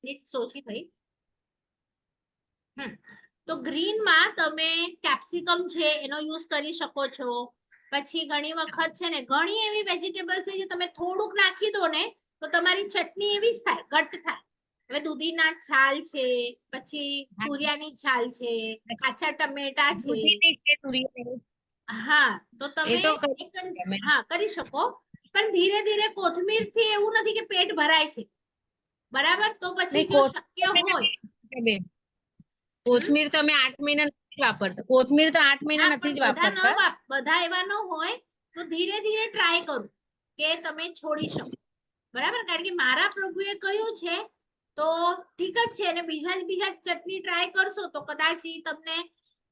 Minute ઓછી થઈ. તો ગ્રીન માં તમે કેપ્સિકમ છે એનો યુઝ કરી શકો છો. પછી ઘણી વખત છે ને ઘણી એવી વેજીટેબલ્સ છે જે તમે થોડુંક નાખી દો ને તો તમારી ચટણી એવી જ થાય, ઘટ થાય. હવે દૂધીના છાલ છે, પછી તુરિયાની છાલ છે, કાચા ટમેટા છે. હા, તો તમે હા કરી શકો, પણ ધીરે ધીરે કોથમીર થી એવું નથી કે પેટ ભરાય છે, બરાબર? તો પછી જો શક્ય હોય કોથમીર તમે 8 મહિના નથી વાપરતા, કોથમીર તો 8 મહિના નથી જ વાપરતા. બધા એવા ન હોય તો ધીરે ધીરે ટ્રાય કરો કે તમે છોડી શકો, બરાબર? કારણ કે મારા પ્રભુએ કહ્યું છે તો ઠીક જ છે, અને બીજા ચટણી ટ્રાય કરશો તો કદાચ તમને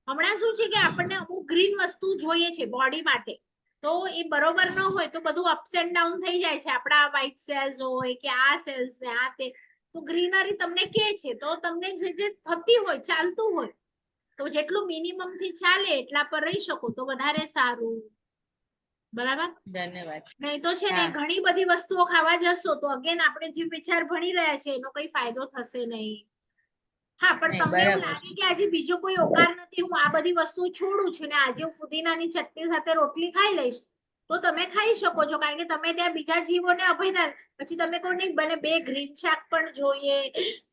હમણાં શું છે કે આપણને અમુક ગ્રીન વસ્તુ જોઈએ છે બોડી માટે, તો એ બરોબર ન હોય તો બધું અપ્સ એન્ડ ડાઉન થઈ જાય છે, આપણા વ્હાઇટ સેલ્સ હોય કે આ સેલ્સ ને આ તે. તો ગ્રીનરી તમને કે છે તો તમને જે થતી હોય, ચાલતું હોય, તો જેટલું મિનિમમ થી ચાલે એટલા પર રહી શકો તો વધારે સારું, બરાબર? ધન્યવાદ. નહીં તો છે ને ઘણી બધી વસ્તુઓ ખાવા જશો તો અગેન આપણે જે વિચાર ભણી રહ્યા છે એનો કઈ ફાયદો થશે નહીં. હા, પણ તમને એવું લાગે કે આજે બીજો કોઈ ઓકાર નથી, હું આ બધી વસ્તુ છોડું છું ને આજે હું ફુદીનાની ચટણી સાથે રોટલી ખાઈ લઈશ, તો તમે ખાઈ શકો છો, કારણ કે તમે ત્યાં બીજા જીવોને અભયદાન. પછી તમે કહો નહીં મને 2 ગ્રીન શાક પણ જોઈએ,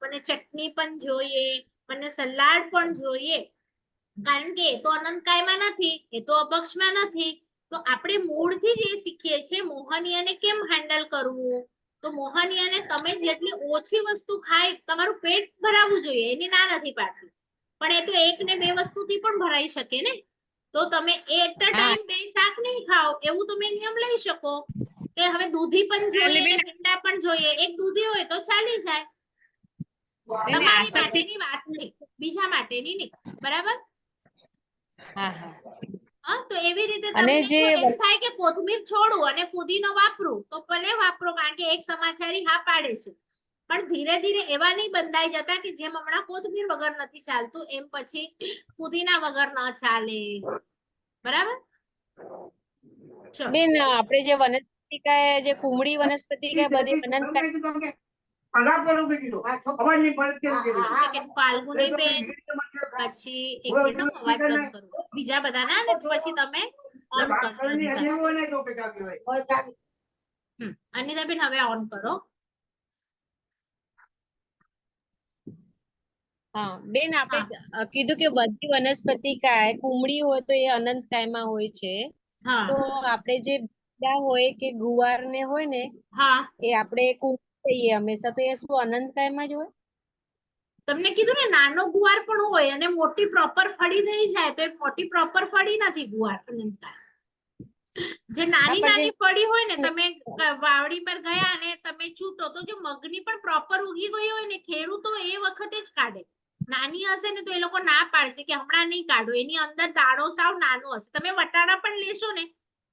મને ચટણી પણ જોઈએ, મને સલાડ પણ જોઈએ, કારણ કે એ તો અનંતકાયમાં નથી, એ તો અપક્ષમાં નથી. તો આપણે મૂળથી જ એ શીખીએ છીએ મોહનીયને કેમ હેન્ડલ કરવું. તો મોહનીયને તમે જેટલી ઓછી વસ્તુ ખાય, તમારું પેટ ભરાવવું જોઈએ, એની ના નથી પાડતી, પણ એ તો 1 ને 2 વસ્તુથી પણ ભરાઈ શકે ને. તો તમે એટ અ ટાઈમ 2 શાક નહીં ખાઓ એવું તમે નિયમ લઈ શકો કે હવે દૂધી પણ જોઈએ ને ભીંડા પણ જોઈએ, એક દૂધી હોય તો ચાલી જાય. તમારી માટેની વાત છે, બીજા માટેની નહીં, બરાબર? હા, તો એવી રીતે તમને જો એમ થાય કે કોથમીર છોડું અને ફુદીનો વાપરું તો ભલે વાપરો, કારણ કે એક સમાચારી હા પાડે છે, પણ ધીરે ધીરે એવા નહીં બંધાઈ જતા કે જેમ હમણાં કોથમીર વગર નથી ચાલતું એમ પછી ફુદીના વગર ન ચાલે, બરાબર? બેન, આપણે જે વનસ્પતિકા જે કુમળી વનસ્પતિકા બધી અનંત ફાલ્ગુની બેન, પછી એક મિનિટ અવાજ બંધ કરો, બીજા બધા ના ને પછી તમે ઓન કરજો. અનિતા બેન હવે ઓન કરો. હા બેન, આપણે કીધું કે બધી વનસ્પતિકા કુમળી હોય તો એ અનંતકાયમાં હોય છે, તો આપણે જે બીજા હોય કે ગુવાર ને હોય ને એ આપણે કહીએ હંમેશા, તો એ શું અનંતકાયમાં જ હોય? તમને કીધું ને નાનો ગુવાર પણ હોય અને મોટી પ્રોપર ફળી થઈ જાય તો એ મોટી પ્રોપર ફળી નથી ગુવાર અનંતકાય. જે નાની નાની ફળી હોય ને, તમે વાવડી પર ગયા અને તમે ચૂંટો તો જો મગની પણ પ્રોપર ઉગી ગઈ હોય ને, ખેડૂતો એ વખતે જ કાઢે. નાની હશે ને તો એ લોકો ના પાડશે કે હમણાં નહીં કાઢો, એની અંદર દાણો સાવ નાનો હશે. તમે વટાણા પણ લેશો ને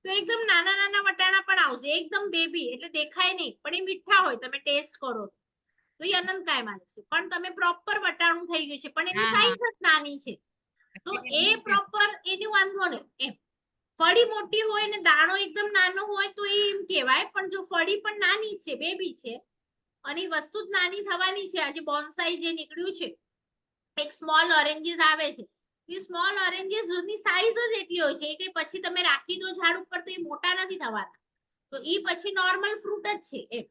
તો એકદમ નાના નાના વટાણા પણ આવશે, એકદમ બેબી, એટલે દેખાય નહીં પણ એ મીઠા હોય, તમે ટેસ્ટ કરો તો એ અનંતકાયમાં જશે. પણ તમે પ્રોપર વટાણું થઈ ગયું છે પણ એની સાઈઝ જ નાની છે, તો એ પ્રોપર એની વાંધો નહીં એમ. ફળી મોટી હોય ને દાણો એકદમ નાનો હોય તો એ એમ કહેવાય, પણ જો ફળી પણ નાની છે, બેબી છે, અને વસ્તુ જ નાની થવાની છે. આજે બોન્સાઈ જે નીકળ્યું છે, એક સ્મોલ ઓરેન્જીસ આવે છે, એ સ્મોલ ઓરેન્જીસ ની સાઈઝ જ એટલી હોય છે કે પછી તમે રાખી દો ઝાડ ઉપર તો એ મોટા નથી થવાના, તો એ પછી નોર્મલ ફ્રૂટ જ છે એમ.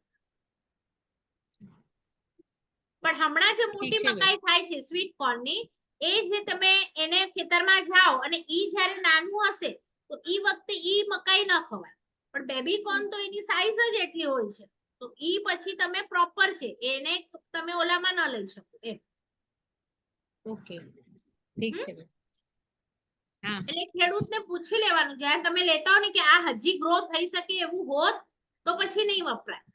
પણ હમણાં જે મોટી મકાઈ થાય છે સ્વીટ કોર્ન ની, એ જે તમે એને ખેતરમાં જાઓ અને ઈ જ્યારે નાનું હશે તો ઈ વખતે ઈ મકાઈ ન ખવાય, પણ બેબી કોર્ન તો એની સાઈઝ જ એટલી હોય છે, તો ઈ પછી તમે પ્રોપર છે એને તમે ઓલામાં ન લઈ શકો એમ. ઓકે, ઠીક છે. એટલે ખેડૂતને પૂછી લેવાનું જ્યારે તમે લેતા હો ને કે આ હજી ગ્રો થઈ શકે એવું હોત તો પછી નહીં વપરાય,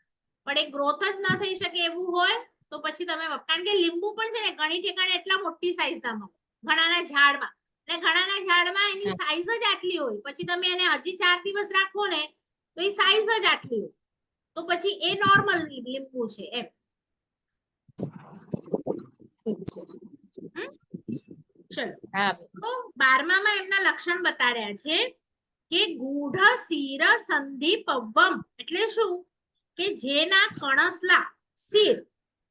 પણ એ ગ્રોથ જ ના થઈ શકે એવું હોય તો પછી તમે, કારણ કે લીંબુ પણ છે ને ઘણી ઠેકાણે એટલા મોટી સાઈઝ ના મળે ઘણાના ઝાડમાં, અને ઘણાના ઝાડમાં એની સાઈઝ જ આટલી હોય, પછી તમે એને હજી 4 દિવસ રાખો ને તો એ સાઈઝ જ આટલી હોય, તો પછી એ નોર્મલ લીંબુ છે એમ. ચલો, તો 12માં એમના લક્ષણ બતાડ્યા છે કે ગૂઢ શિર સંધિ પવમ, એટલે શું કે જેના કણસલા શિર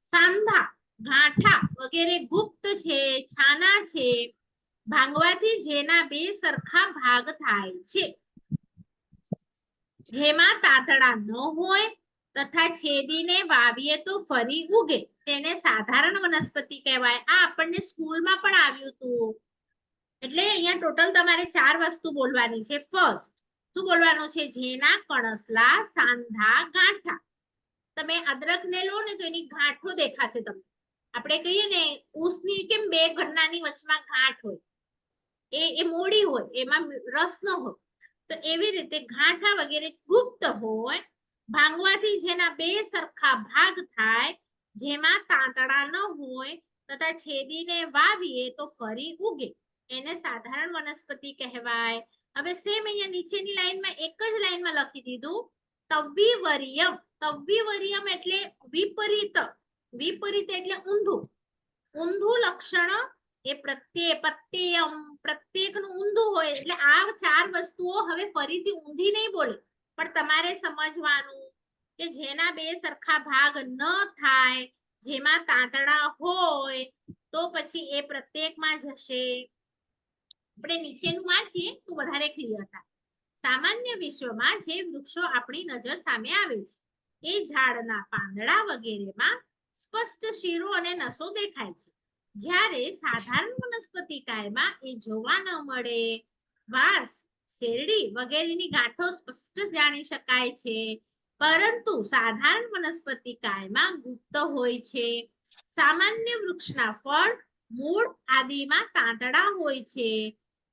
સાંધા, ગાંઠા વગેરે ગુપ્ત છે, છાના છે, ભાંગવાથી જેના બે સરખા ભાગ થાય છે, જેમાં તાતડા ન હોય તથા છેદીને વાવીએ તો ફરી ઉગે, તેને સાધારણ વનસ્પતિ કહેવાય. આ આપણને સ્કૂલમાં પણ આવ્યું હતું. એટલે અહીંયા ટોટલ તમારે 4 વસ્તુ બોલવાની છે. ફર્સ્ટ શું બોલવાનું છે? જેના કણસલા, સાંધા, ગાંઠા. તમે અદરક ને લો ને તો એની ગાંઠો દેખાશે તમને. આપણે કહીએ ને ઊસની કેમ બે ગન્નાની વચમાં ગાંઠ હોય, એ મોડી હોય, એમાં રસ ન હોય, તો એવી રીતે ગાંઠા વગેરે ગુપ્ત હોય, ભાંગવાથી જેના બે સરખા ભાગ થાય, જેમાં તાંતડા ન હોય તથા છેદીને વાવીએ તો ફરી ઉગે, એને સાધારણ વનસ્પતિ કહેવાય. હવે સેમ અહીંયા નીચેની લાઈનમાં એક જ લાઈનમાં લખી દીધું તવ્વિવર્યમ. તવ્વિવર્યમ એટલે વિપરીત. વિપરીત એટલે ઊંધું. ઊંધું લક્ષણ એ પ્રત્યેયમ, પ્રત્યેકનું ઊંધું હોય. એટલે આ 4 વસ્તુઓ હવે ફરીથી ઊંધી નહીં બોલે, પણ તમારે સમજવાનું કે જેના બે સરખા ભાગ ન થાય, જેમાં તાંતડા હોય, તો પછી એ પ્રત્યેકમાં જશે. આપણે નીચેનું વાંચીએ તો વધારે ક્લિયર થાય. સામાન્ય વિશ્વમાં જે વૃક્ષો આપણી નજર સામે આવે છે, એ ઝાડના પાંદડા વગેરેમાં સ્પષ્ટ શીરો અને નસો દેખાય છે, જ્યારે સાધારણ વનસ્પતિકાયમાં એ જોવા ન મળે. વાંસ, શેરડી વગેરેની ગાંઠો સ્પષ્ટ જાણી શકાય છે, પરંતુ સાધારણ વનસ્પતિકાયમાં ગુપ્ત હોય છે. સામાન્ય વૃક્ષના ફળ, મૂળ આદિમાં તાંતડા હોય છે,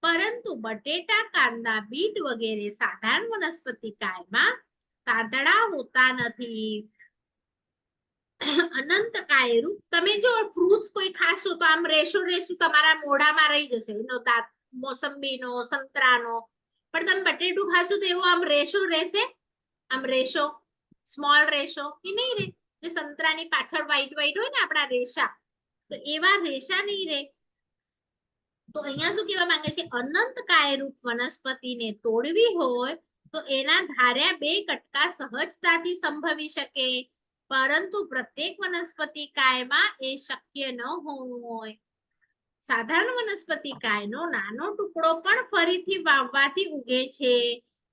પરંતુ બટેટા, કાંદા, બીટ વગેરે સાધારણ વનસ્પતિકાયમાં તાંતડા હોતા નથી. અનંત કાયરૂપ. તમે જો ફ્રૂટ્સ કોઈ ખાશો તો આમ રેશો રેશું તમારા મોઢામાં રહી જશે, એનો દાંત, મોસંબીનો, સંતરાનો. પણ તમે બટેટું ખાશો તો એવો આમ રેશો રહેશે, આમ રેશો, સ્મોલ રેશો એ નહીં રે. જે સંતરાની પાછળ વ્હાઈટ વ્હાઈટ હોય ને આપણા રેશા, તો એવા રેશા નહીં રે. તો અહીંયા શું કહેવા માંગે છે? અનંત કાયરૂપ વનસ્પતિને તોડવી હોય તો એના ધાર્યા 2 કટકા સહજતાથી સંભવી શકે, પરંતુ પ્રત્યેક વનસ્પતિ કાયમાં એ શક્ય ન હોય. સાધારણ વનસ્પતિ કાયનો નાનો ટુકડો પણ ફરીથી વાવવાથી ઉગે છે,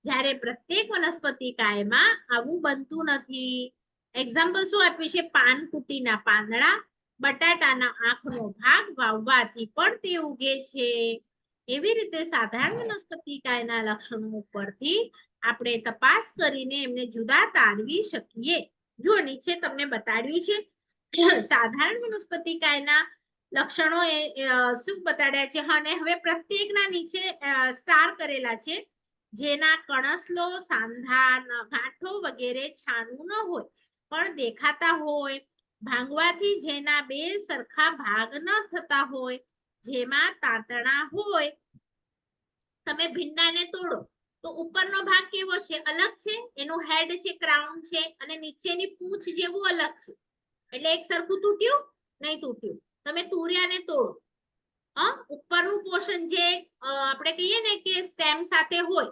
જ્યારે પ્રત્યેક વનસ્પતિ કાયમાં આવું બનતું નથી. એક્ઝામ્પલ શું આપ્યું છે? પાનકુટીના પાંદડા, બટાટાના આંખનો ભાગ વાવવાથી પણ તે ઉગે છે. એવી રીતે સાધારણ વનસ્પતિ કાયના લક્ષણો ઉપરથી આપણે તપાસ કરીને એમને જુદા તારવી શકીએ. જો નીચે તમને બતાડ્યું છે સાધારણ વનસ્પતિ કાયના લક્ષણો શું બતાડ્યા છે, અને હવે પ્રત્યેકના નીચે સ્ટાર કરેલા છે. જેના કણસલો, સાંધા, ગાંઠો વગેરે છાનું ન હોય પણ દેખાતા હોય, ભાંગવાથી જેના બે સરખા ભાગ ન થતા હોય, જેમાં તાંતણા હોય. તમે ભીંડાને તોડો તો ઉપરનો ભાગ કેવો છે? અલગ છે. એનું હેડ છે, ક્રાઉન છે, અને નીચેની પૂંછ જેવું અલગ છે. એટલે એક સરખું તૂટ્યું? નહીં તૂટ્યું. તમે તુરિયાને તોડો, ઉપરનું પોર્શન જે આપણે કહીએ ને કે સ્ટેમ સાથે હોય,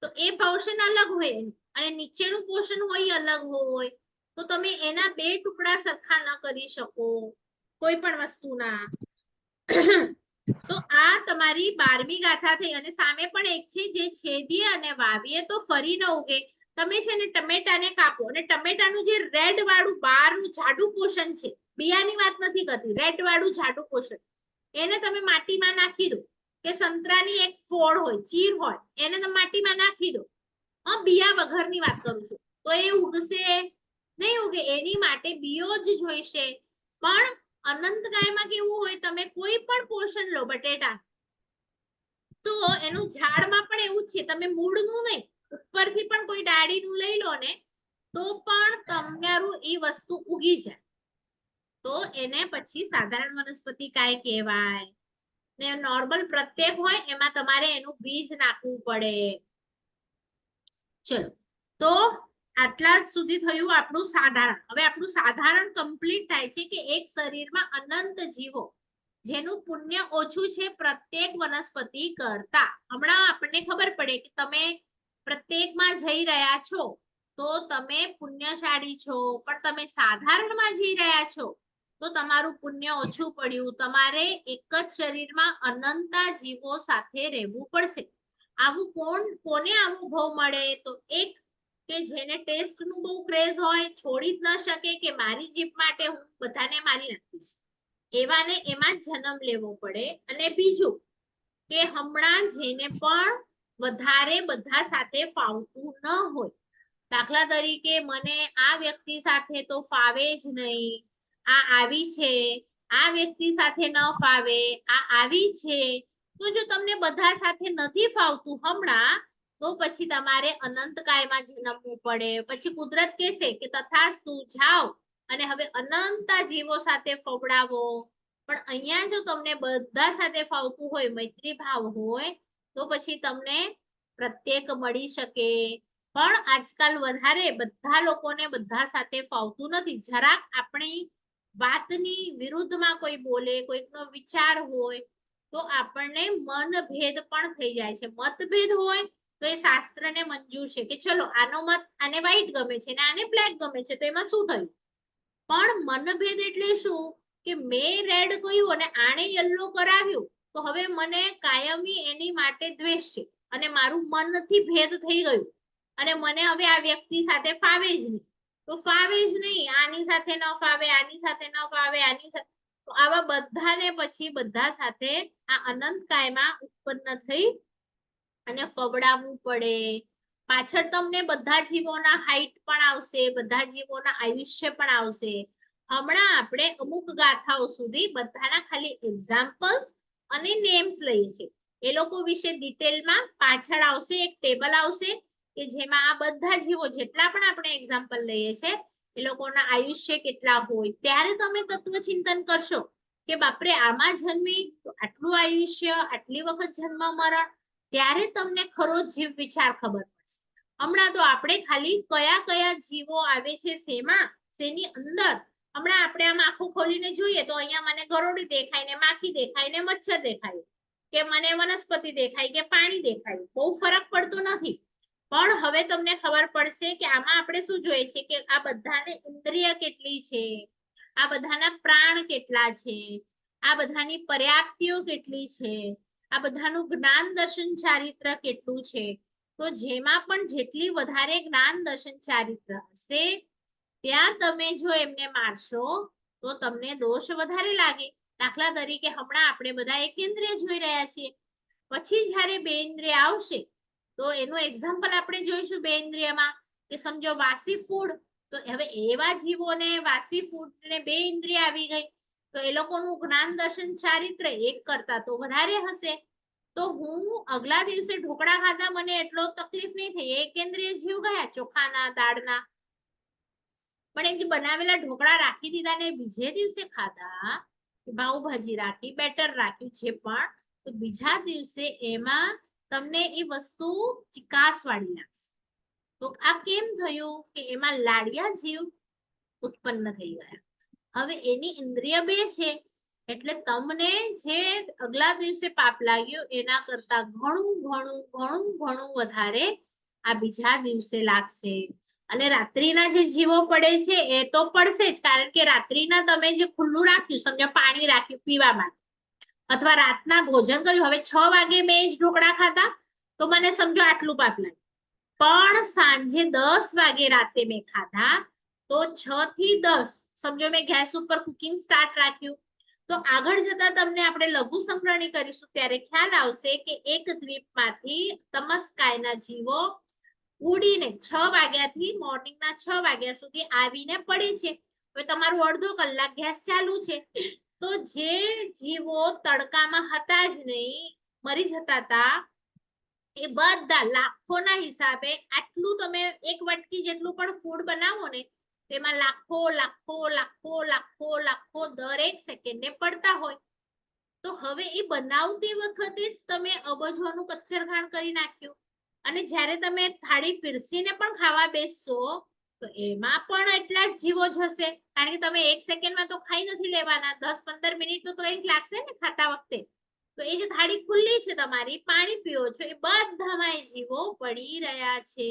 તો એ પોર્શન અલગ હોય અને નીચેનું પોર્શન હોય અલગ હોય, તો તમે એના 2 ટુકડા સરખા ન કરી શકો કોઈ પણ વસ્તુના. તો આ તમારી 12મી ગાથા થઈ. અને સામે પણ એક છે, જે છેદીએ અને વાવીએ તો ફરી ન ઉગે. તમે છે ને ટમેટાને કાપો, અને ટમેટાનું જે રેડ વાળું બહારનું જાડું પોર્શન છે, બિયાની વાત નથી કરતી, રેડ વાળું જાડું પોર્શન, એને તમે માટીમાં નાખી દો. કે સંતરાની એક ફોડ હોય, ચીર હોય, એને તમે માટીમાં નાખી દો, બિયા વગરની વાત કરું છું, તો એ ઉગશે નહીં ઉગે. એની માટે બીયો જ જોઈશે. પણ અનંત ગાયમાં કેવું હોય? તમે કોઈ પણ પોષણ લો બટેટા, તો એનું ઝાડમાં પણ એવું જ છે. તમે મૂળનું નહીં, ઉપરથી પણ કોઈ ડાળીનું લઈ લો ને, તો પણ તમારું એ વસ્તુ ઉગી જાય. તો એને પછી સાધારણ વનસ્પતિ કાય કહેવાય. ને નોર્મલ પ્રત્યેક હોય એમાં તમારે એનું બીજ નાખવું પડે. ચલો, તો આટલા સુધી થયું આપણું સાધારણ. હવે આપણું સાધારણ કમ્પ્લીટ થાય છે કે એક શરીરમાં અનંત જીવો, જેનું પુણ્ય ઓછું છે પ્રત્યેક વનસ્પતિ કરતા. હમણાં આપણને ખબર પડે કે તમે પ્રત્યેકમાં જઈ રહ્યા છો, તો તમે પુણ્યશાળી છો, પણ તમે સાધારણમાં જી રહ્યા છો તો તમારું પુણ્ય ઓછું પડ્યું. તમારે એક જ શરીરમાં અનંતા જીવો સાથે રહેવું પડશે. આવું કોને આવો ભાવ મળે? તો એક કે જેને ટેસ્ટ નું બહુ ક્રેઝ હોય, છોડી જ ન શકે કે મારી જીભ માટે હું બધાને મારી નાખીશ, એવાને એમાં જ જન્મ લેવો પડે. અને બીજું કે હમણાં જેને પણ વધારે બધા સાથે ફાવતું ન હોય, દાખલા તરીકે મને આ વ્યક્તિ સાથે તો ફાવે જ નહીં, આ આવી છે, આ વ્યક્તિ સાથે ન ફાવે, આ આવી છે, તો જો તમને બધા સાથે નથી ફાવતું હમણાં, તો પછી તમારે અનંતકાયમાં જન્મવું પડે. પછી કુદરત કહેશે કે તથાસ્તુ, જાઓ અને હવે અનંતા જીવો સાથે ફવડાવો. પણ અહીંયા જો તમને બધા સાથે ફાવતું હોય, મૈત્રી ભાવ હોય, તો પછી તમને પ્રત્યેક મળી શકે. પણ આજકાલ વધારે બધા લોકોને બધા સાથે ફાવતું નથી. જરાક આપણી વાતની વિરુદ્ધમાં કોઈ બોલે, કોઈકનો વિચાર હોય, તો આપણને મનભેદ પણ થઈ જાય છે. મતભેદ હોય તો એ શાસ્ત્રને મંજૂર છે કે ચલો આનો મત આને વ્હાઈટ ગમે છે ને આને બ્લેક ગમે છે, તો એમાં શું થયું? પણ મનભેદ એટલે શું કે મેં રેડ કહ્યું અને આણે યલો કરાવ્યું, તો હવે મને કાયમી એની માટે દ્વેષ છે અને મારું મનથી ભેદ થઈ ગયું અને મને હવે આ વ્યક્તિ સાથે ફાવે જ નહીં. તો ફાવે જ નહીં, આની સાથે ન ફાવે, આની સાથે ન ફાવે, આની સાથે, તો આવા બધાને પછી બધા સાથે આ અનંત કાયમાં ઉત્પન્ન થઈ અને ફવડાવવું પડે. પાછળ તમને બધા જીવોના હાઈટ પણ આવશે, બધા જીવોના આયુષ્ય પણ આવશે. હમણાં આપણે અમુક ગાથાઓ સુધી બધાના ખાલી એક્ઝામ્પલ્સ અને નેમ્સ લઈએ છીએ. એ લોકો વિશે ડિટેલમાં પાછળ આવશે, એક ટેબલ આવશે કે જેમાં આ બધા જીવો જેટલા પણ આપણે એક્ઝામ્પલ લઈએ છીએ એ લોકોના આયુષ્ય કેટલા હોય, ત્યારે તમે તત્વચિંતન કરશો કે બાપરે આમાં જન્મી તો આટલું આયુષ્ય, આટલી વખત જન્મ મરણ, ત્યારે તમને ખરો જીવ વિચાર ખબર પડશે. હમણાં તો આપણે ખાલી કયા કયા જીવો આવે છે, શેની અંદર, હમણાં આપણે આમ આંખો ખોલીને જોઈએ તો અહીંયા મને ગરોળી દેખાય ને માખી દેખાય ને મચ્છર દેખાય, કે મને વનસ્પતિ દેખાય કે પાણી દેખાય, બહુ ફરક પડતો નથી. પણ હવે તમને ખબર પડશે કે આમાં આપણે શું જોઈએ છે કે આ બધાને ઇન્દ્રિય કેટલી છે, આ બધાના પ્રાણ કેટલા છે, આ બધાની પર્યાપ્તિઓ કેટલી છે, આ બધાનું જ્ઞાન દર્શન ચારિત્ર કેટલું છે. તો જેમાં પણ જેટલી વધારે જ્ઞાન દર્શન ચારિત્ર હશે, ત્યાં તમે જો એમને મારશો તો તમને દોષ વધારે લાગે. દાખલા તરીકે હમણાં આપણે બધા એકેન્દ્રિય જોઈ રહ્યા છીએ, પછી જ્યારે બે ઇન્દ્રિય આવશે તો એનું એક્ઝામ્પલ આપણે જોઈશું બે ઇન્દ્રિયમાં, કે સમજો વાસી ફૂડ, તો હવે એવા જીવોને વાસી ફૂડ ને બે ઇન્દ્રિય આવી ગઈ, તો એ લોકોનું જ્ઞાન દર્શન ચારિત્ર એક કરતા તો વધારે હશે. તો હું અગલા દિવસે ઢોકળા ખાધા, મને એટલો તકલીફ નહીં થઈ, એકેન્દ્રિય જીવ ગયા ચોખાના, દાળના. પણ એક બનાવેલા ઢોકળા રાખી દીધા ને બીજે દિવસે ખાધા, પાવભાજી રાખી, બેટર રાખ્યું છે, પણ તો બીજા દિવસે એમાં તમને એ વસ્તુ ચિકાસ વાળી લાગશે. તો આ કેમ થયું કે એમાં લાડિયા જીવ ઉત્પન્ન થઈ ગયા. હવે એની ઇન્દ્રિય બે છે, એટલે તમને જે અગલા દિવસે પાપ લાગ્યું એના કરતા ઘણું ઘણું ઘણું ઘણું વધારે આ બીજા દિવસે લાગશે. અને રાત્રિના જે જીવો પડે છે એ તો પડશે જ, કારણ કે રાત્રિના તમે જે ખુલ્લું રાખ્યું, સમજો પાણી રાખ્યું પીવા માટે, અથવા રાતના ભોજન કર્યું, હવે 6 વાગે મેં જ ઢોકળા ખાધા તો મને સમજો આટલું પાપ લાગ્યું, પણ સાંજે 10 વાગે રાતે મેં ખાધા તો 6 થી 10 સમજો મેં ગેસ ઉપર કુકિંગ સ્ટાર્ટ રાખ્યું, તો આગળ જતા તમને આપણે લઘુ સંગ્રહણી કરીશું ત્યારે ખ્યાલ આવશે કે એક દ્વીપમાંથી તમસ્કાયના જીવો ઉડીને 6 વાગ્યાથી મોર્નિંગના 6 વાગ્યા સુધી આવીને પડે છે. હવે તમારું અડધો કલાક ગેસ ચાલુ છે, તો જે જીવો તડકામાં હતા જ નહીં, મરી જતા હતા, એ બધા લાખોના હિસાબે આટલું તમે એક વટકી જેટલું પણ ફૂડ બનાવો ને, તેમાં લાખો લાખો લાખો લાખો લાખો દરેક સેકન્ડે પડતા હોય. તો હવે એ બનાવતી વખતે જ તમે અબજોનું કચ્ચરઘાણ કરી નાખ્યું, અને જ્યારે તમે થાળી પીરસીને પણ ખાવા બેસશો તો એમાં પણ એટલા જ જીવો જશે, કારણ કે તમે એક સેકન્ડમાં તો ખાઈ નથી લેવાના, 10-15 મિનિટ તો કંઈક લાગશે ને ખાતા વખતે. તો એ જે થાળી ખુલ્લી છે તમારી, પાણી પીઓ છો, એ બધામાં એ જીવો પડી રહ્યા છે.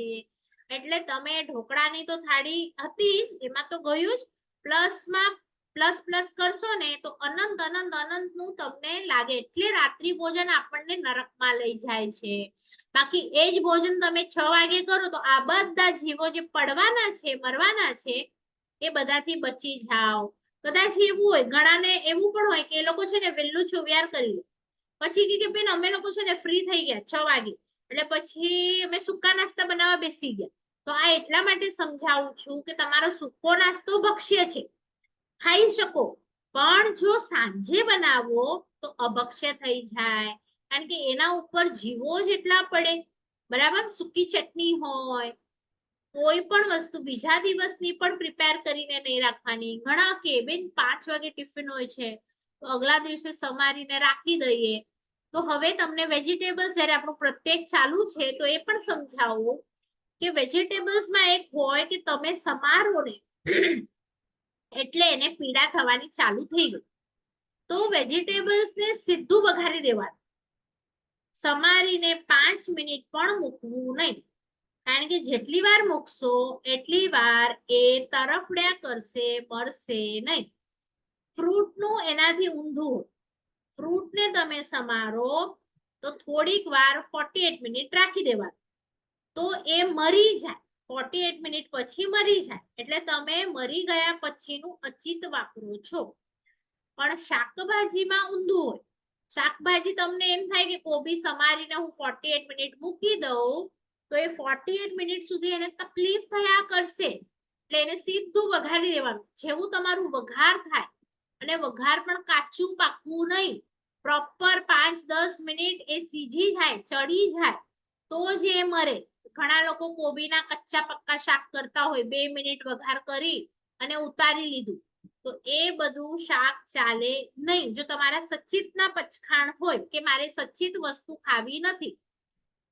એટલે તમે ઢોકળાની તો થાળી હતી જ, એમાં તો ગયું જ, પ્લસમાં પ્લસ પ્લસ કરશો ને તો અનંત અનંત અનંત નું તમને લાગે. એટલે રાત્રિ ભોજન આપણને નરકમાં લઈ જાય છે. બાકી એ જ ભોજન તમે 6 વાગે કરો તો આ બધા જીવો જે પડવાના છે, મરવાના છે, એ બધાથી બચી જાઓ. કદાચ એવું હોય, ઘણાને એવું પણ હોય કે એ લોકો છે ને વહેલું ચોવિયાર કરી લે, પછી કે બેન અમે લોકો છે ને ફ્રી થઈ ગયા 6 વાગે, એટલે પછી અમે સૂકા નાસ્તા બનાવવા બેસી ગયા. તો આ એટલા માટે સમજાવું છું કે તમારો સૂકો નાસ્તો ભક્ષ્ય છે, ખાઈ શકો, પણ જો સાંજે બનાવો તો અભક્ષ્ય થઈ જાય, કારણ કે એના ઉપર જીવો જ એટલા પડે. બરાબર, સૂકી ચટણી હોય, કોઈ પણ વસ્તુ બીજા દિવસની પણ પ્રિપેર કરીને નહીં રાખવાની. ઘણા કે બેન 5 વાગે ટિફિન હોય છે તો અગલા દિવસે સમારીને રાખી દઈએ. તો હવે તમને વેજીટેબલ્સ જ્યારે આપણું પ્રત્યેક ચાલુ છે તો એ પણ સમજાવું કે વેજીટેબલ્સમાં એક હોય કે તમે સમારો ને એટલે એને પીડા થવાની ચાલુ થઈ ગઈ, તો વેજીટેબલ્સ ને સીધું વઘારી દેવાનું, સમારીને 5 મિનિટ પણ મૂકવું નહીં, કારણ કે જેટલી વાર મૂકશો એટલી વાર એ તરફડ્યા કરશે, મરશે નહીં. ફ્રૂટનું એનાથી ઊંધું, ફ્રૂટને તમે સમારો તો થોડીક વાર 48 મિનિટ રાખી દેવાનું, તો એ મરી જાય. 48 મિનિટ પછી મરી જાય એટલે તમે મરી ગયા પછીનું અચિત વાપરો છો. પણ શાકભાજીમાં ઊંધું હોય. શાકભાજી તમને એમ થાય કે કોબી સમારીને હું 48 મિનિટ મૂકી દઉં તો એ 48 મિનિટ સુધી એને તકલીફ થયા કરશે, એટલે એને સીધું વઘારી દેવાનું. જેવું તમારું વઘાર થાય, અને વઘાર પણ કાચું પાકવું નહીં, પ્રોપર 5-10 મિનિટ એ સીજી જાય, ચડી જાય, તો જ એ મરે. ઘણા લોકો કોબીના કચ્ચા પક્કા શાક કરતા હોય, 2 મિનિટ વઘાર કરી અને ઉતારી લીધું, તો એ બધું શાક ચાલે નહીં. જો તમારા સચિતના પચખાણ હોય કે મારે સચિત વસ્તુ ખાવી નથી,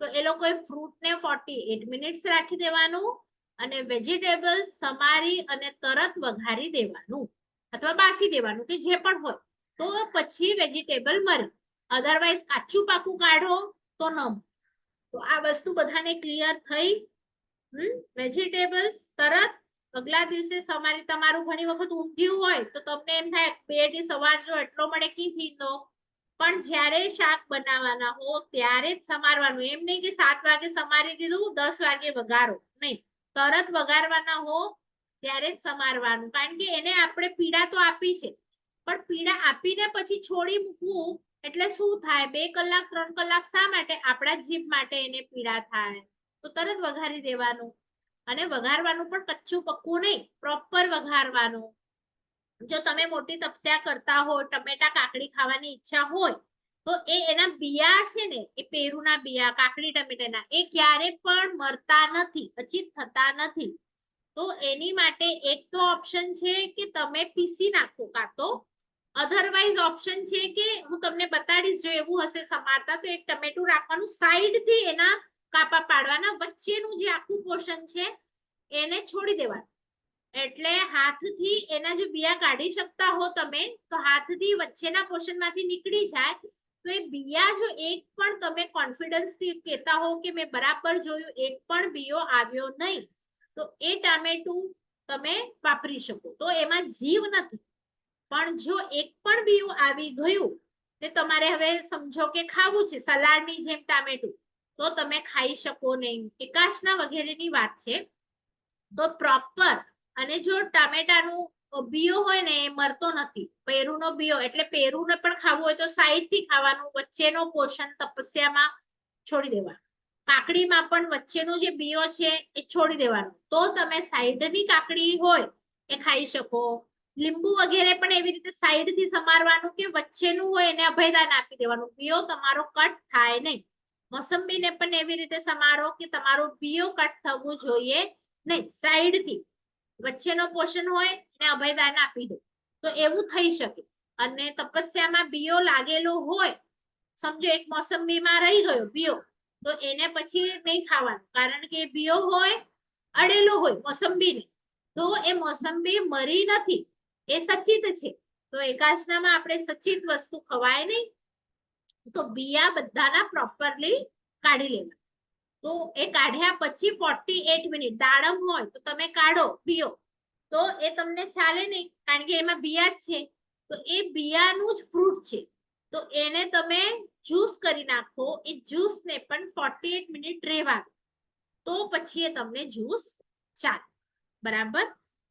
તો એ લોકોએ ફ્રૂટને 48 મિનિટ્સ રાખી દેવાનું અને વેજીટેબલ્સ સમારી અને તરત વઘારી દેવાનું અથવા બાફી દેવાનું, કે જે પણ હોય, તો પછી વેજીટેબલ મરે. અધરવાઇઝ કાચું પાકું કાઢો તો ન. તો આ વસ્તુ બધાને ક્લિયર થઈ? વેજીટેબલ્સ તરત અગલા દિવસે સમારી. તમારું ઘણી વખત ઊંધિયું હોય તો તમને એમ થાય પેટી સવાર જો એટલો મળે કીથી તો, પણ જ્યારે શાક બનાવવાના હો ત્યારે જ સમારવાનું. એમ નહીં કે 7 વાગે સમારી દીધું 10 વાગે વઘારો, નહીં, તરત વઘારવાના હો ત્યારે જ સમારવાનું, કારણ કે એને આપણે પીડા તો આપી છે, પણ પીડા આપીને પછી છોડી મૂકવું એટલે શું થાય? 2 કલાક 3 કલાક શા માટે? આપણા જીભ માટે એને પીડા થાય. તો તરત વઘારી દેવાનું, અને વઘારવાનું પણ કચ્ચું પક્કું નહીં, પ્રોપર વઘારવાનું. જો તમે મોટી તપસ્યા કરતા હો, ટમેટા કાકડી ખાવાની ઈચ્છા હોય, તો એના બિયા છે ને, એ પેરુના બિયા, કાકડી ટમેટાના, એ ક્યારે પણ મરતા નથી, અચિત થતા નથી. તો એની માટે એક તો ઓપ્શન છે કે તમે પીસી નાખો, કાં તો અધરવાઇઝ ઓપ્શન છે કે હું તમને બતાડીશ, જો એવું હશે સમારતા, તો એક ટમેટું રાખવાનું, સાઈડ થી એના કાપા પાડવાના, વચ્ચેનું જે આખું પોર્શન છે એને છોડી દેવાનું. એટલે હાથથી એના જો બિયા કાઢી શકતા હો તમે, તો હાથથી વચ્ચેના પોર્શન માંથી નીકળી જાય. તો એ બિયા જો એક પણ તમે કોન્ફિડન્સ થી કહેતા હો કે મેં બરાબર જોયું, એક પણ બિયો આવ્યો નહીં, તો એ ટામેટું તમે વાપરી શકો. તો એમાં જીવ નથી, પણ જો એક પણ બીયું આવી ગયું તે તમારે હવે સમજો કે ખાવું છે સલાડની જેમ ટામેટું, તો તમે ખાઈ શકો નહીં. એકાશના વગેરેની વાત છે. તો પ્રોપર, અને જો ટામેટાનું બીયો હોય ને એ મરતો નથી, પેરુનો બીયો, એટલે પેરુને પણ ખાવું હોય તો સાઈડ થી ખાવાનું, વચ્ચેનો પોર્શન તપસ્યામાં છોડી દેવાનું. કાકડીમાં પણ વચ્ચેનો જે બીયો છે એ છોડી દેવાનો, તો તમે સાઈડની કાકડી હોય એ ખાઈ શકો. લીંબુ વગેરે પણ એવી રીતે સાઈડ થી સમારવાનું, કે વચ્ચેનું હોય એને અભયદાન આપી દેવાનું, બીયો તમારો કટ થાય નહીં. મોસંબીને પણ એવી રીતે સમારો કે તમારો બીયો કટ થવું જોઈએ નહીં, સાઈડ થી વચ્ચેનો પોર્શન હોય એને અભયદાન આપી દો, તો એવું થઈ શકે. અને તપસ્યામાં બીયો લાગેલો હોય, સમજો એક મોસંબીમાં રહી ગયો બીયો, તો એને પછી નહીં ખાવાનું, કારણ કે બીયો હોય અડેલો હોય મોસંબીને, તો એ મોસંબી મરી નથી, એ સચિત છે. તો એકાશનામાં આપણે સચિત વસ્તુ ખવાય નહીં, તો બિયા બધાના પ્રોપરલી કાઢી લેવા. તો એ કાઢ્યા પછી 48 મિનિટ દાડમ હોય તો તમે કાઢો પીઓ તો એ તમને ચાલે નહીં, કારણ કે એમાં બિયા જ છે. તો એ બિયાનું જ ફ્રૂટ છે, તો એને તમે જ્યુસ કરી નાખો. એ જ્યુસ ને પણ 48 મિનિટ રહેવા, તો પછી એ તમને જ્યુસ ચાલે. બરાબર.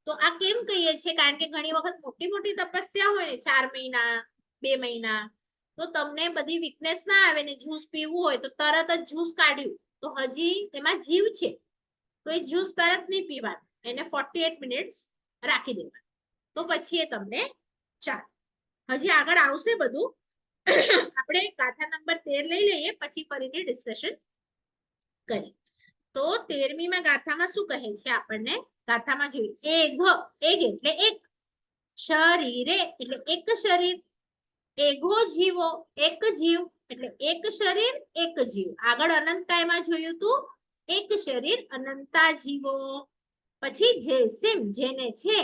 તો આ કેમ કહીએ છીએ, કારણ કે ઘણી વખત મોટી મોટી તપસ્યા હોય ને 4 મહિના 2 મહિના, તો તમને બધી વીકનેસ ના આવે ને જ્યુસ પીવું હોય તો તરત જ જ્યુસ કાઢ્યું તો હજી એમાં જીવ છે, તો એ જ્યુસ તરત નહીં પીવાનું, એને 48 મિનિટ્સ રાખી દેવાનું, તો પછી એ તમને ચાલે. હજી આગળ આવશે બધું. આપણે ગાથા નંબર 13 લઈ લઈએ, પછી ફરીથી ડિસ્કશન કરીએ. તો 13મી માં ગાથામાં શું કહે છે આપણને? ગાથામાં જોઈએ એગ એટલે એક, શરીરે એટલે એક શરીર, એગો જીવો એક જીવ એટલે એક શરીર એક જીવ. આગળ અનંતકાયમાં જોયું તું એક શરીર અનંતા જીવો. પછી જેસિમ જેને છે,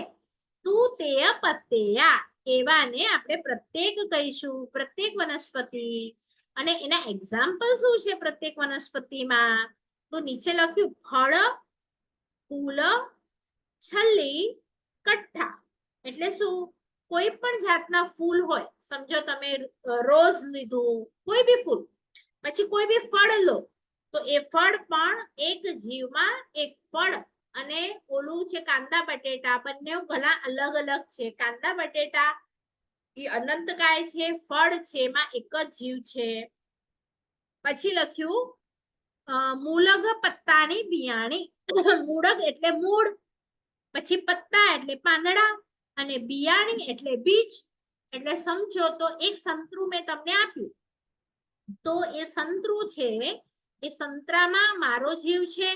તું તેય પત્તેયા એવાને આપણે પ્રત્યેક કહીશું, પ્રત્યેક વનસ્પતિ. અને એના એક્ઝામ્પલ શું છે પ્રત્યેક વનસ્પતિમાં? તો નીચે લખ્યું ફળ, ફૂલ, છલ્લી, કઠ્ઠા. એટલે શું? કોઈ પણ જાતના ફૂલ હોય, સમજો તમે રોઝ લીધું, કોઈ બી ફૂલ, પછી કોઈ બી ફળ લો, તો એ ફળ પણ એક જીવમાં એક ફળ. અને ઓલું છે કાંદા બટેટા, બંને ઘણા અલગ અલગ છે. કાંદા બટેટા એ અનંતકાય છે, ફળ છે એમાં એક જ જીવ છે. પછી લખ્યું મૂળગ પત્તાની બિયાણી. મૂળગ એટલે મૂળ, પછી પત્તા એટલે પાંદડા, અને બિયાણી એટલે બીજ. એટલે સમજો તો એક સંતરું મેં તમને આપ્યું, તો એ સંતરું છે, એ સંતરામાં મારો જીવ છે.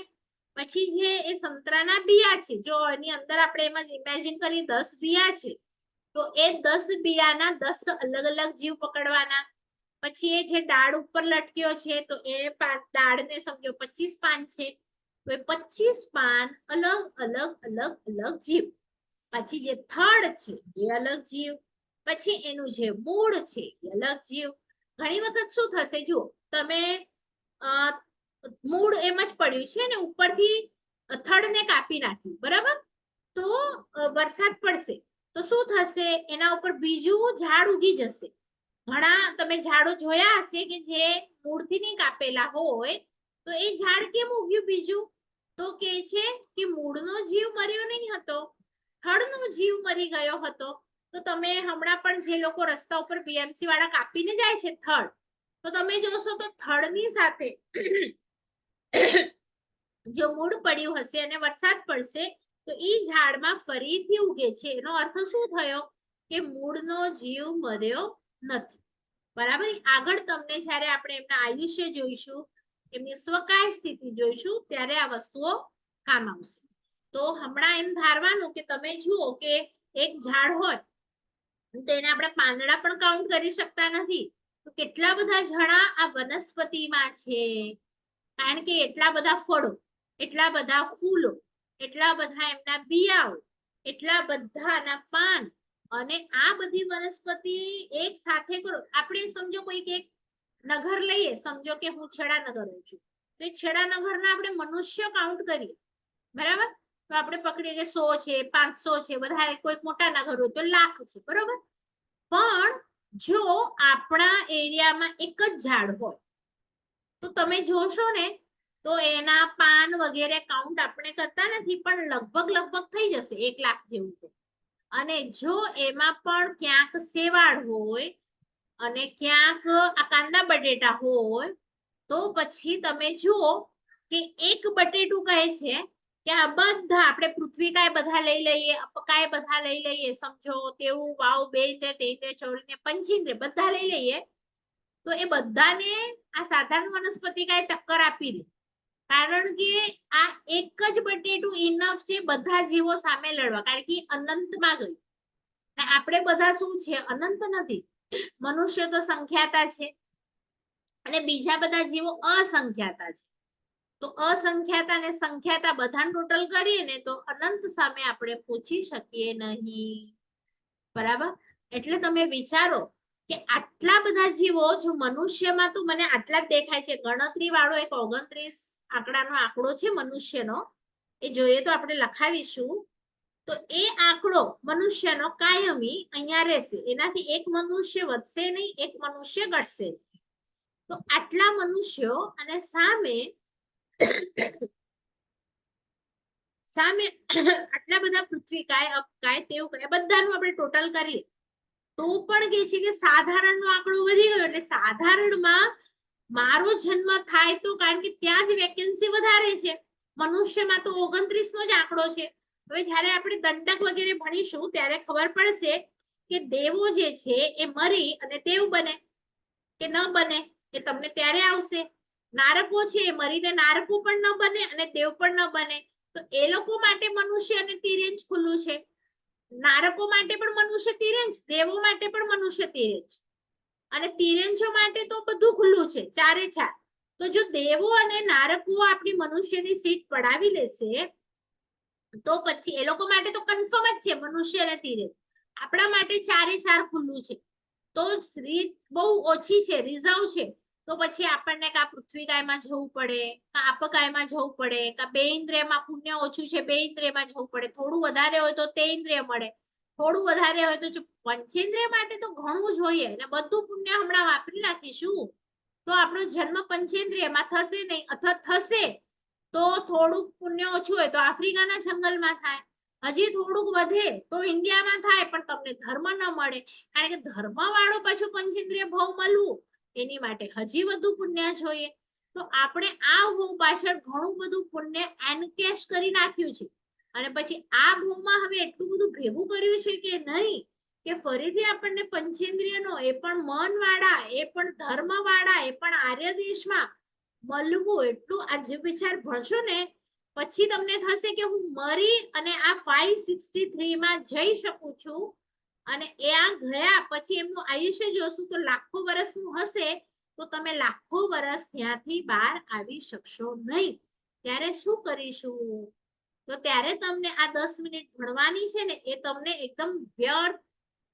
પછી જે એ સંતરાના બિયા છે, જો એની અંદર આપણે એમાં ઇમેજિન કરી 10 બિયા છે, તો એ 10 બિયાના 10 અલગ અલગ જીવ પકડવાના. પછી એ જે ડાળ ઉપર લટક્યો છે, તો એ દાળને સમજો 25 પાન છે, તો એ 25 પાન અલગ અલગ અલગ અલગ જીવ. પછી જે થડ છે એ અલગ જીવ, પછી એનું જે મૂળ છે એ અલગ જીવ. ઘણી વખત શું થશે, જુઓ તમે મૂળ એમ જ પડ્યું છે ને ઉપરથી થડને કાપી નાખ્યું, બરાબર, તો વરસાદ પડશે તો શું થશે, એના ઉપર બીજું ઝાડ ઉગી જશે. ઘણા તમે ઝાડો જોયા હશે કે જે મૂળથી નહીં કાપેલા હોય, તો એ ઝાડ કેમ ઉગ્યું બીજું? તો કે છે કે મૂળનો જીવ મર્યો નહીં હતો, થડનો જીવ મરી ગયો હતો. તો તમે હમણાં પણ જે લોકો રસ્તા ઉપર બીએમસી વાળા કાપીને જાય છે થડ, તો તમે જોશો તો થડની સાથે જો મૂળ પડ્યું હશે અને વરસાદ પડશે તો ઈ ઝાડમાં ફરીથી ઉગે છે. એનો અર્થ શું થયો કે મૂળનો જીવ મર્યો નથી. બરાબર. આગળ તમને જ્યારે આપણે એમના આયુષ્ય જોઈશું, એમની સ્વકાય સ્થિતિ જોઈશું, ત્યારે આ વસ્તુઓ કામ આવશે. તો હમણાં એમ ધારવાનું કે તમે જુઓ કે એક ઝાડ હોય તો એને આપણે પાંદડા પણ કાઉન્ટ કરી શકતા નથી, તો કેટલા બધા ઝાડા આ વનસ્પતિમાં છે, કારણ કે એટલા બધા ફળો, એટલા બધા ફૂલો, એટલા બધા એમના બિયાઓ, એટલા બધાના પાન, અને આ બધી વનસ્પતિ એક સાથે કરો. આપણે સમજો કોઈક એક નગર લઈએ, સમજો કે હું છેડાનગર રહું છું, તો એ છેડાનગરના આપણે મનુષ્ય કાઉન્ટ કરીએ, બરાબર, તો આપણે પકડીએ કે 100 છે, 500 છે, વધારે કોઈક મોટા નગર હોય તો લાખ છે, બરોબર. પણ જો આપણા એરિયામાં એક જ ઝાડ હોય તો તમે જોશો ને તો એના પાન વગેરે કાઉન્ટ આપણે કરતા નથી, પણ લગભગ થઈ જશે 1 લાખ જેવું. તો અને જો એમાં પણ ક્યાંક સેવાળ હોય અને ક્યાંક આ કાંદા બટેટા હોય, તો પછી તમે જુઓ કે એક બટેટું કહે છે કે આ બધા આપણે પૃથ્વી કાય બધા લઈ લઈએ, અપકાય બધા લઈ લઈએ, સમજો તેવું વાવ 2 ને 3 ને 4 ને 25 ને બધા લઈ લઈએ, તો એ બધાને આ સાધારણ વનસ્પતિ કાય ટક્કર આપી દે, કારણ કે આ એક જ બટેટું ઇનફ છે બધા જીવો સામે લડવા, કારણ કે અનંતમાં ગયું. અને આપણે બધા શું છે, અનંત નથી. મનુષ્ય તો સંખ્યાતા છે અને બીજા બધા જીવો અસંખ્યાતા છે. તો અસંખ્યાતા અને સંખ્યાતા બધાને ટોટલ કરીએ ને તો અનંત સામે આપણે પહોંચી શકીએ નહીં. બરાબર. એટલે તમે વિચારો કે આટલા બધા જીવો, જો મનુષ્યમાં તો મને આટલા જ દેખાય છે, ગણતરી વાળો એક 29 આંકડાનો આંકડો છે મનુષ્યનો, એ જોઈએ તો આપણે લખાવીશું. તો એ આંકડો મનુષ્યનો કાયમી અહીંયા રહેશે, એનાથી એક મનુષ્ય વધશે નહીં, એક મનુષ્ય ઘટશે. તો આટલા મનુષ્યો અને સામે સામે આટલા બધા પૃથ્વીકાય, અપકાય, તેવકાય બધાનું આપણે ટોટલ કરીએ તો પણ કે છે કે સાધારણનો આંકડો વધી ગયો. એટલે સાધારણમાં મારો જન્મ થાય તો, કારણ કે ત્યાં જ વેકેન્સી વધારે છે, મનુષ્યમાં તો 29 નો જ આંકડો છે. હવે જ્યારે આપણે દંડક વગેરે ભણીશું ત્યારે ખબર પડશે કે દેવો જે છે એ મરી અને દેવ બને કે ન બને, એ તમને ત્યારે આવશે. નારકો છે એ મરીને નારકો પણ ન બને અને દેવ પણ ન બને. તો એ લોકો માટે મનુષ્ય અને તિર્યંજ ખુલ્લું છે. નારકો માટે પણ મનુષ્ય તિર્યંજ, દેવો માટે પણ મનુષ્ય તિર્યંજ, અને તિર્યંજો માટે તો બધું ખુલ્લું છે, ચારે ચાર. તો જો દેવો અને નારકો આપણી મનુષ્યની સીટ પડાવી લેશે તો પછી એ લોકો માટે તો કન્ફર્મ જ છે મનુષ્ય અને તિર્યંજ. આપણા માટે ચારે ચાર ખુલ્લું છે. તો રીત બહુ ઓછી છે, રિઝર્વ છે. તો પછી આપણને કા પૃથ્વીકાયમાં જવું પડે, કા આપકાયમાં જવું પડે, કા બે ઇન્દ્રિયમાં પુણ્ય ઓછું છે બે ઇન્દ્રિયમાં જવું પડે, થોડું વધારે હોય તો તે ઇન્દ્રિય મળે, થોડું વધારે હોય તો પંચેન્દ્રિય માટે તો ઘણું જોઈએ, અને બધું પુણ્ય હમણાં વાપરી નાખીશું તો આપણો જન્મ પંચેન્દ્રિયમાં થશે નહીં, અથવા થશે તો થોડુંક પુણ્ય ઓછું હોય તો આફ્રિકાના જંગલમાં થાય, હજી થોડુંક વધે તો ઇન્ડિયામાં થાય, પણ તમને ધર્મ ન મળે. કારણ કે ધર્મ વાળો પાછું પંચેન્દ્રિય ભાવ મળવું એની માટે હજી વધુ પુણ્ય જોઈએ. તો આપણે આ ભાવ પાછળ ઘણું બધું પુણ્ય એનકેશ કરી નાખ્યું છે, અને પછી આ ભાવમાં હવે એટલું બધું ભેગું કર્યું છે કે નહીં કે ફરીથી આપણને પંચેન્દ્રિયનો, એ પણ મન વાળા, એ પણ ધર્મ વાળા, એ પણ આર્ય દેશમાં મળવું. એટલું આ જે વિચાર ભણશો ને પછી તમને થશે કે હું મરી અને આ 563 માં જઈ શકું છું. અને એ આ ગયા પછી એમનું આયુષ્ય જોશું તો લાખો વર્ષનું હશે, તો તમે લાખો વર્ષ ત્યાંથી બહાર આવી શકશો નહીં. ત્યારે શું કરીશું? તો ત્યારે તમને આ 10 મિનિટ ભણવાની છે ને એ તમને એકદમ વ્યર્થ,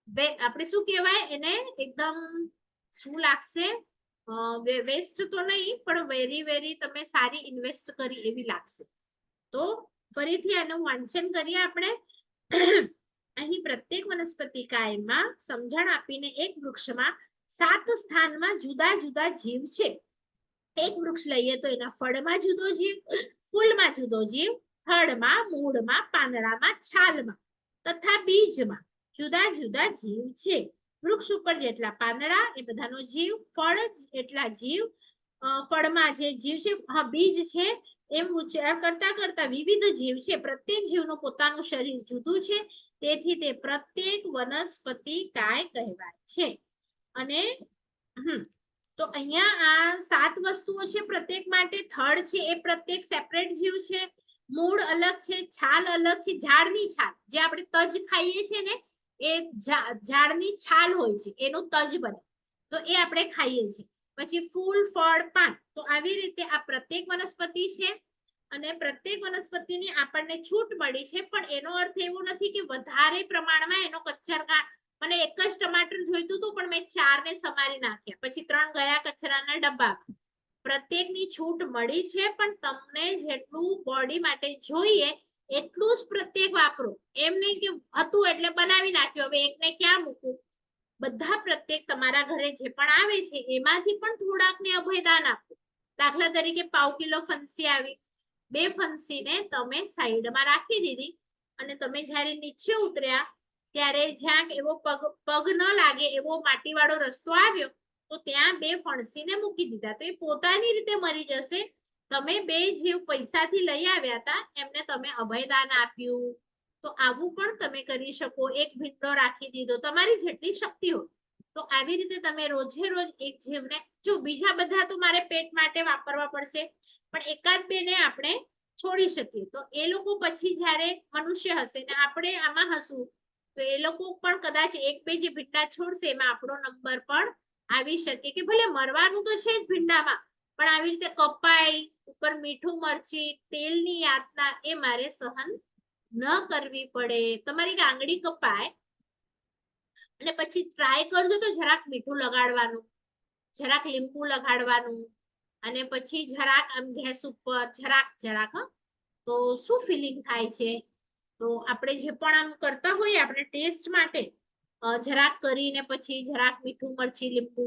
આપણે શું કહેવાય એને, એકદમ શું લાગશે, વેસ્ટ તો નહીં પણ વેરી વેરી તમે સારી ઇન્વેસ્ટ કરી એવી લાગશે. તો ફરીથી આનું વાંચન કરીએ આપણે. અહીં પ્રત્યેક વનસ્પતિ કાયમાં સમજણ આપીને એક વૃક્ષમાં 7 સ્થાનમાં જુદા જુદા જીવ છે. એક વૃક્ષ લઈએ તો એના ફળમાં જુદો જીવ, ફૂલમાં જુદો જીવ, થડમાં, મૂળમાં, પાંદડામાં, છાલમાં તથા બીજમાં જુદા જુદા જીવ છે. વૃક્ષ ઉપર જેટલા પાંદડા એ બધાનો જીવ, ફળ એટલા જીવ, ફળમાં જે જીવ છે, હા બીજ છે, એમ ઉચ્ચાર કરતા કરતા વિવિધ જીવ છે. પ્રત્યેક જીવનું પોતાનું શરીર જુદું છે, તેથી તે પ્રત્યેક વનસ્પતિ કાય કહેવાય છે. અને તો અહીંયા આ 7 વસ્તુઓ છે પ્રત્યેક માટે. થડ છે એ પ્રત્યેક સેપરેટ જીવ છે, મૂળ અલગ છે, છાલ અલગ છે, ઝાડની છાલ જે આપણે તજ ખાઈએ છીએ ને એ ઝાડની છાલ હોય છે, એનું તજ બને, તો એ આપણે ખાઈએ છીએ. પછી ફૂલ, ફળ, પાન, તો આવી રીતે આ પ્રત્યેક વનસ્પતિ છે. અને પ્રત્યેક વનસ્પતિની આપણને છૂટ મળી છે, પણ એનો અર્થ એવો નથી કે વધારે પ્રમાણમાં એનો કચરા, મને એક જ ટમાટર જોઈતું હતું પણ મેં 4 ને સમારી નાખ્યા, પછી 3 ગયા કચરાના ડબ્બામાં. પ્રત્યેકની છૂટ મળી છે, પણ તમને જેટલું બોડી માટે જોઈએ એટલું જ પ્રત્યેક વાપરો. એમ નહીં કે હતું એટલે બનાવી નાખ્યો, હવે એકને ક્યાં મૂકું. બધા પ્રત્યેક તમારા ઘરે જે પણ આવે છે એમાંથી પણ થોડાકને અભયદાન આપો. દાખલા તરીકે 1/4 કિલો ફણસી આવી, 2 ફણસીને તમે સાઈડમાં રાખી દીધી, અને તમે જ્યારે નીચે ઉતર્યા ત્યારે જ્યાં એવો પગ ન લાગે એવો માટીવાળો રસ્તો આવ્યો તો ત્યાં 2 ફણસીને મૂકી દીધા, તો એ પોતાની રીતે મરી જશે. તમે 2 જીવ પૈસાથી લઈ આવ્યા હતા એમને તમે અભયદાન આપ્યું. તો આવું પણ તમે કરી શકો. એક ભીંડો રાખી દીધો, તમારી જેટલી શક્તિ હોય. તો આવી રીતે તમે રોજે રોજ એક જીવને, જો બીજા બધા તો મારે પેટ માટે વાપરવા પડશે, પણ એકાદ બે ને આપણે છોડી શકીએ. તો એ લોકો પછી જ્યારે મનુષ્ય હશે ને આપણે આમાં હશું તો એ લોકો પણ કદાચ 1-2 જે ભીંડા છોડશે એમાં આપણો નંબર પણ આવી શકે, કે ભલે મરવાનું તો છે જ ભીંડામાં, પણ આવી રીતે કપાઈ, ઉપર મીઠું મરચી, તેલની યાતના એ મારે સહન ન કરવી પડે. તમારી આંગળી કપાય અને પછી ટ્રાય કરજો તો જરાક મીઠું લગાડવાનું, જરાક લીંબુ લગાડવાનું, અને પછી જરાક આમ ગેસ ઉપર જરાક તો શું ફિલિંગ થાય છે? તો આપણે જે પણ આમ કરતા હોઈએ આપણે ટેસ્ટ માટે જરાક કરીને પછી જરાક મીઠું મરચી લીંબુ,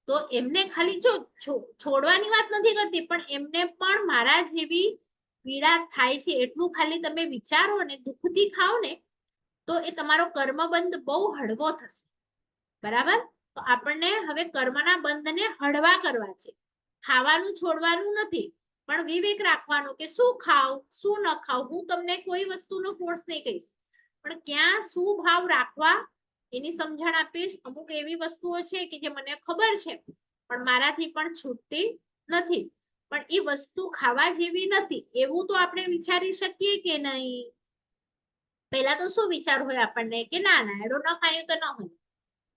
તો એમને ખાલી જો છોડવાની વાત નથી કરતી, પણ એમને પણ મારા જેવી પીડા થાય છે એટલું ખાલી તમે વિચારો ને દુઃખથી ખાઓ ને, તો એ તમારો કર્મબંધ બહુ હળવો થશે. બરાબર? તો આપણને હવે કર્મના બંધને હળવા કરવા છે, ખાવાનું છોડવાનું નથી, પણ વિવેક રાખવાનો કે શું ખાવ શું ન ખાવ. હું તમને કોઈ વસ્તુનો ફોર્સ નહીં કહીશ, પણ ક્યાં શું ભાવ રાખવા એની સમજણ આપીશ. અમુક એવી વસ્તુઓ છે કે જે મને ખબર છે પણ મારાથી પણ છૂટતી નથી, પણ એ વસ્તુ ખાવા જેવી નથી એવું તો આપણે વિચારી શકીએ કે નહીં? પહેલા તો શું વિચાર હોય આપણને કે ના ના એડો ન ખાય તો ન હોય,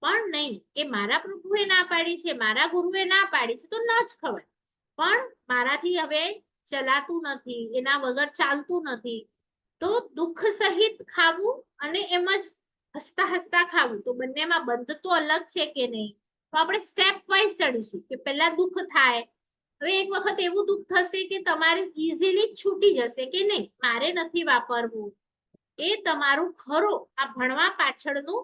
પણ નહીં, એ મારા પ્રભુએ ના પાડી છે, મારા ગુરુએ ના પાડી છે તો ન જ ખવાય. પણ મારાથી હવે ચલાતું નથી, એના વગર ચાલતું નથી, તો દુઃખ સહિત ખાવું અને એમ જ હસતા હસતા ખાવું, તો બંનેમાં બંધ તો અલગ છે કે નહીં? તો આપણે સ્ટેપ વાઇઝ ચડીશું કે પહેલા દુઃખ થાય. હવે એક વખત એવું દુઃખ થશે કે તમારું ઈઝીલી છૂટી જશે કે નહીં મારે નથી વાપરવું, એ તમારું ખરો આ ભણવા પાછળનું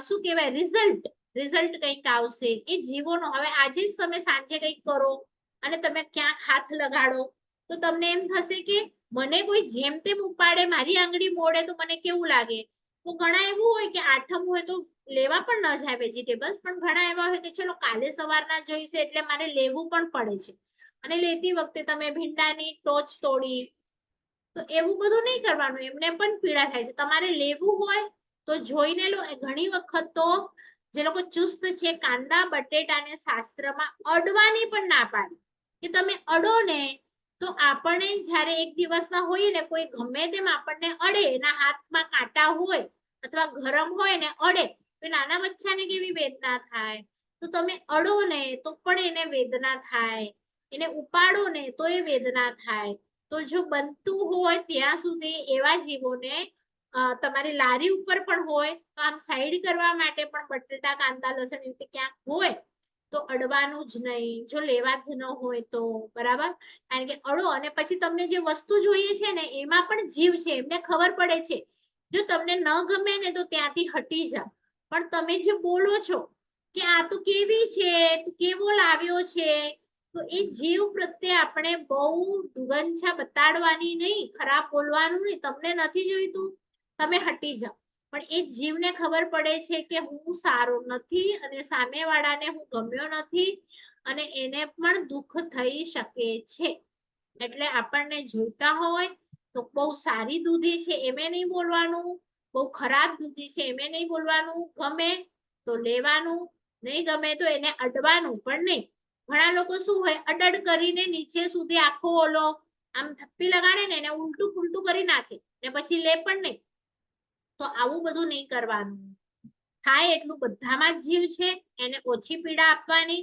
શું કહેવાય રિઝલ્ટ કંઈક આવશે એ જીવોનો. હવે આજે જ તમે સાંજે કંઈક કરો અને તમે ક્યાંક હાથ લગાડો તો તમને એમ થશે કે મને કોઈ જેમ તેમ ઉપાડે, મારી આંગળી મોડે તો મને કેવું લાગે. તો ઘણા એવું હોય કે આઠમ હોય તો લેવા પણ ન જાય વેજીટેબલ્સ, પણ ઘણા એવા હોય કે ચલો કાલે સવારના જોઈશે એટલે મારે લેવું પણ પડે છે, અને લેતી વખતે તમે ભીંડાની ટોચ તોડી, તો એવું બધું નહીં કરવાનું, એમને પણ પીડા થાય છે. તમારે લેવું હોય તો જોઈને લો. ઘણી વખત તો જે લોકો ચુસ્ત છે કાંદા બટેટાને શાસ્ત્રમાં અડવાની પણ ના પાડે કે તમે અડો ને તો આપણે જ્યારે એક દિવસના હોઈએ ને કોઈ ગમે તેમ આપણને અડે, એના હાથમાં કાંટા હોય અથવા ગરમ હોય ને અડે તો નાના બચ્ચાને કેવી વેદના થાય. તો તમે અડો ને તો પણ એને વેદના થાય, એને ઉપાડો ને તો એ વેદના થાય. તો જો બનતું હોય ત્યાં સુધી એવા જીવોને તમારી લારી ઉપર પણ હોય તો આમ સાઈડ કરવા માટે પણ બટેટા કાંદા લસણ રીતે ક્યાંક હોય તો અડવાનું જ નહીં, જો લેવા જ ન હોય તો. બરાબર? કારણ કે અડો અને પછી તમને જે વસ્તુ જોઈએ છે ને એમાં પણ જીવ છે, એમને ખબર પડે છે. જો તમને ન ગમે ને તો ત્યાંથી હટી જાઓ, પણ તમે જે બોલો છો કે આ તો કેવી છે, કેવો લાવ્યો છે, તો એ જીવ પ્રત્યે આપણે બહુ દુર્ગંછા બતાડવાની નહીં, ખરાબ બોલવાનું નહીં. તમને નથી જોઈતું તમે હટી જાઓ, પણ એ જીવને ખબર પડે છે કે હું સારો નથી અને સામેવાળાને હું ગમ્યો નથી અને એને પણ દુઃખ થઈ શકે છે. એટલે આપણને જોઈતા હોય તો બહુ સારી દૂધી છે એમે નહીં બોલવાનું, બહુ ખરાબ દૂધી છે એમે નહીં બોલવાનું, ગમે તો લેવાનું, નહીં ગમે તો એને અડવાનું પણ નહીં. ઘણા લોકો શું હોય અડડ કરીને નીચે સુધી આખો ઓલો આમ થપ્પી લગાડે ને એને ઉલટું પુલટું કરી નાખે ને પછી લે પણ નહીં. તો આવું બધું નહીં કરવાનું. થાય એટલું બધામાં જ જીવ છે, એને ઓછી પીડા આપવાની.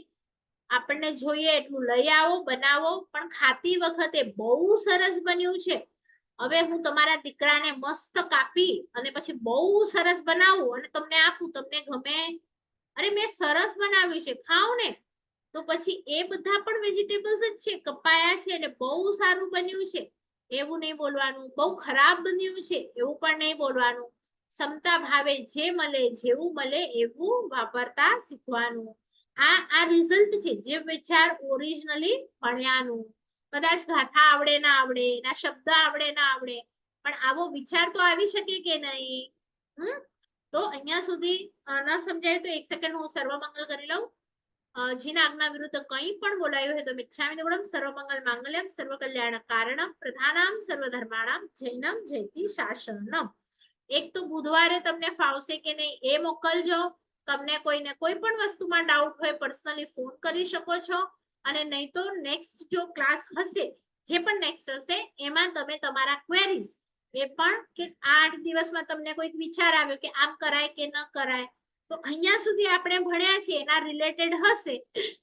આપણને જોઈએ એટલું લઈ આવો, બનાવો, પણ ખાતી વખતે બહુ સરસ બન્યું છે, હવે હું તમારા દીકરાને મસ્ત કાપી અને પછી બહુ સરસ બનાવું અને તમને આપું, તમને ગમે? અરે મેં સરસ બનાવ્યું છે, ખાઓ ને. તો પછી એ બધા પણ વેજીટેબલ્સ જ છે, કપાયા છે અને બહુ સારું બન્યું છે એવું નહીં બોલવાનું. બહુ ખરાબ બન્યું છે એવું પણ નહીં બોલવાનું. ક્ષમતા ભાવે જે મળે જેવું મળે એવું વાપરતા શીખવાનું. આ રિઝલ્ટ છે જે વિચાર ઓરિજિનલી ભણ્યાનું. કદાચ ગાથા આવડે ના આવડે, એના શબ્દ આવડે ના આવડે, પણ આવો વિચાર તો આવી શકે કે નહીં? તો અહીંયા સુધી ન સમજાય તો 1 સેકન્ડ હું સર્વમંગલ કરી લઉં. જીના આજ્ઞા વિરુદ્ધ કંઈ પણ બોલાયું હોય તો મિચ્છામિ દુક્કડમ સર્વમંગલ માંગલ્યમ સર્વકલ્યાણ કારણમ પ્રધાનામ સર્વધર્માણામ જૈનમ જયતિ શાસનમ. એક તો બુધવારે તમને ફાવશે કે નહીં એ મોકલજો. તમને કોઈને કોઈ પણ વસ્તુમાં ડાઉટ હોય પર્સનલી ફોન કરી શકો છો, અને નહીં તો નેક્સ્ટ જો ક્લાસ હશે, જે પણ નેક્સ્ટ હશે એમાં તમે તમારા ક્વેરીઝ એ પણ કે 8 દિવસમાં તમને કોઈક વિચાર આવ્યો કે આમ કરાય કે ન કરાય, તો અહીંયા સુધી આપણે ભણ્યા છે એના રિલેટેડ હશે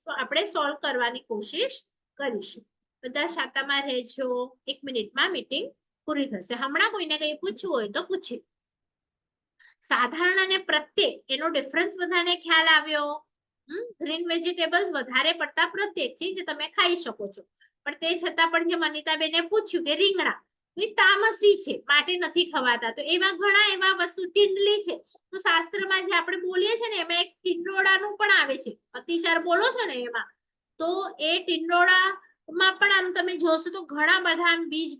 તો આપણે સોલ્વ કરવાની કોશિશ કરીશું. બધા શાતામાં રહેજો. 1 મિનિટમાં મીટિંગ પૂરી થશે. હમણાં કોઈને કંઈ પૂછવું હોય તો પૂછી. સાધારણ અને પ્રત્યેક એનો ડિફરન્સ બધાને ખ્યાલ આવ્યો? ગ્રીન વેજીટેબલ્સ વધારે પડતા પ્રત્યેક છે જે તમે ખાઈ શકો છો. પણ તે છતાં પણ જે અનિતાબેને પૂછ્યું કે રીંગણા એ તામસી છે માટે નથી ખવાતા, તો એવા ઘણા એવા વસ્તુ, ટીંડલી છે તો શાસ્ત્રમાં જે આપણે બોલીએ છીએ ને એમાં એક ટીંડોળાનું પણ આવે છે, અતિચાર બોલો છો ને એમાં, તો એ ટીંડોળામાં પણ આમ તમે જોશો તો ઘણા બધા આમ બીજ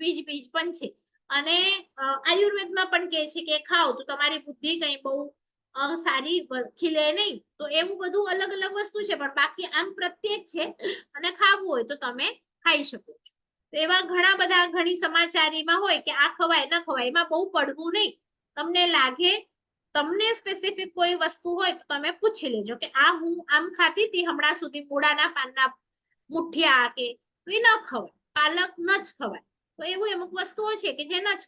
પણ છે. અને આયુર્વેદમાં પણ કહે છે કે ખાઓ તો તમારી બુદ્ધિ કઈ બહુ સારી ખીલે નહીં, તો એવું બધું અલગ અલગ વસ્તુ છે. પણ બાકી આમ પ્રત્યેક છે અને ખાવું હોય તો તમે ખાઈ શકો છો. તો એવા ઘણા બધા ઘણી સમાચારીમાં હોય કે આ ખવાય ના ખવાય, એમાં બહુ પડવું નહીં. તમને લાગે, તમને સ્પેસિફિક કોઈ વસ્તુ હોય તો તમે પૂછી લેજો કે આ હું આમ ખાતી હતી હમણાં સુધી, મૂળાના પાનના મુઠિયા કે એ ન ખવાય, પાલક ન જ ખવાય. તો એવું અમુક વસ્તુઓ છે કે જે ન જ